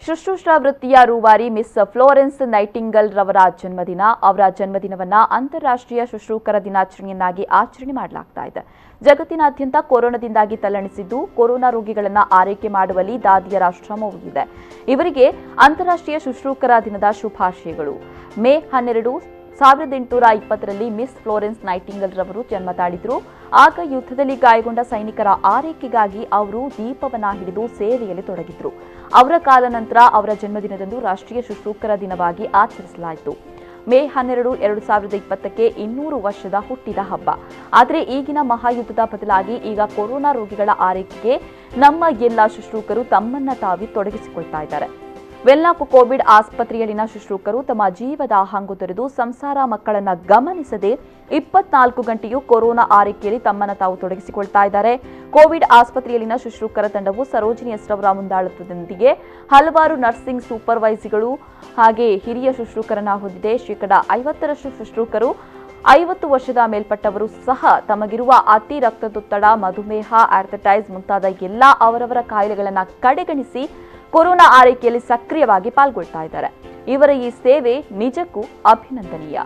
ಶುಶ್ರೂಷಾ ವೃತ್ತಿಯ ರೂವಾರಿ miss Florence nightingale ರವರ ಜನ್ಮದಿನ. ಅವರ ಜನ್ಮದಿನವನ್ನು ಅಂತಾರಾಷ್ಟ್ರೀಯ ಶುಶ್ರೂಷಕರ ದಿನಾಚರಣೆಯನ್ನಾಗಿ ಆಚರಣೆ ಮಾಡಲಾಗುತ್ತಿದೆ. ಜಗತ್ತಿನಾದ್ಯಂತ ಕೊರೋನಾದಿಂದಾಗಿ ತಲ್ಲಣಿಸಿದ್ದು, ಕೊರೋನಾ ರೋಗಿಗಳನ್ನು ಆರೈಕೆ ಮಾಡುವಲ್ಲಿ ದಾದಿಯರ ಶ್ರಮವೂ ಇದೆ. ಇವರಿಗೆ ಅಂತಾರಾಷ್ಟ್ರೀಯ ಶುಶ್ರೂಷಕರ ದಿನದ ಶುಭಾಶಯಗಳು. ಮೇ 12, 1820ರಲ್ಲಿ ಮಿಸ್ ಫ್ಲೋರೆನ್ಸ್ ನೈಟಿಂಗಲ್ ರವರು ಜನ್ಮ ತಾಳಿದ್ರು. ಆಗ ಯುದ್ಧದಲ್ಲಿ ಗಾಯಗೊಂಡ ಸೈನಿಕರ ಆರೈಕೆಗಾಗಿ ಅವರು ದೀಪವನ್ನ ಹಿಡಿದು ಸೇವೆಯಲ್ಲಿ ತೊಡಗಿದ್ರು. ಅವರ ಕಾಲ ನಂತರ ಅವರ ಜನ್ಮದಿನದಂದು ರಾಷ್ಟ್ರೀಯ ಶುಶ್ರೂಷಕರ ದಿನವಾಗಿ ಆಚರಿಸಲಾಯಿತು. ಮೇ 12, 2020ಕ್ಕೆ 200 ವರ್ಷದ ಹುಟ್ಟಿದ ಹಬ್ಬ. ಆದರೆ ಈಗಿನ ಮಹಾಯುದ್ಧದ ಬದಲಾಗಿ ಈಗ ಕೊರೋನಾ ರೋಗಿಗಳ ಆರೈಕೆಗೆ ನಮ್ಮ ಎಲ್ಲ ಶುಶ್ರೂಷಕರು ತಮ್ಮನ್ನ ತಾವೇ ತೊಡಗಿಸಿಕೊಳ್ತಾ ಇದ್ದಾರೆ. ವೆನ್ಲಾಕ್ ಕೋವಿಡ್ ಆಸ್ಪತ್ರೆಯಲ್ಲಿನ ಶುಶ್ರೂಷಕರು ತಮ್ಮ ಜೀವದ ಹಂಗು ತೊರೆದು ಸಂಸಾರ ಮಕ್ಕಳನ್ನ ಗಮನಿಸದೆ 24 ಗಂಟೆಯೂ ಕೊರೋನಾ ಆರೈಕೆಯಲ್ಲಿ ತಮ್ಮನ್ನು ತಾವು ತೊಡಗಿಸಿಕೊಳ್ತಾ ಇದ್ದಾರೆ. ಕೋವಿಡ್ ಆಸ್ಪತ್ರೆಯಲ್ಲಿನ ಶುಶ್ರೂಷಕರ ತಂಡವು ಸರೋಜಿನಿ ಎಸ್ರವರ ಮುಂದಾಳತ್ವದೊಂದಿಗೆ ಹಲವಾರು ನರ್ಸಿಂಗ್ ಸೂಪರ್ವೈಸರ್ಗಳು ಹಾಗೆ ಹಿರಿಯ ಶುಶ್ರೂಷಕರನ್ನ ಹೊಂದಿದೆ. 50% ಶುಶ್ರೂಷಕರು 50 ವರ್ಷದ ಮೇಲ್ಪಟ್ಟವರು ಸಹ ತಮಗಿರುವ ಅತಿ ರಕ್ತದೊತ್ತಡ, ಮಧುಮೇಹ, ಆರ್ಥೈಟಿಸ್ ಮುಂತಾದ ಎಲ್ಲಾ ಅವರವರ ಕಾಯಿಲೆಗಳನ್ನು ಕಡೆಗಣಿಸಿ ಕೊರೋನಾ ಆರೈಕೆಯಲ್ಲಿ ಸಕ್ರಿಯವಾಗಿ ಪಾಲ್ಗೊಳ್ತಾ ಇದ್ದಾರೆ. ಇವರ ಈ ಸೇವೆ ನಿಜಕ್ಕೂ ಅಭಿನಂದನೀಯ.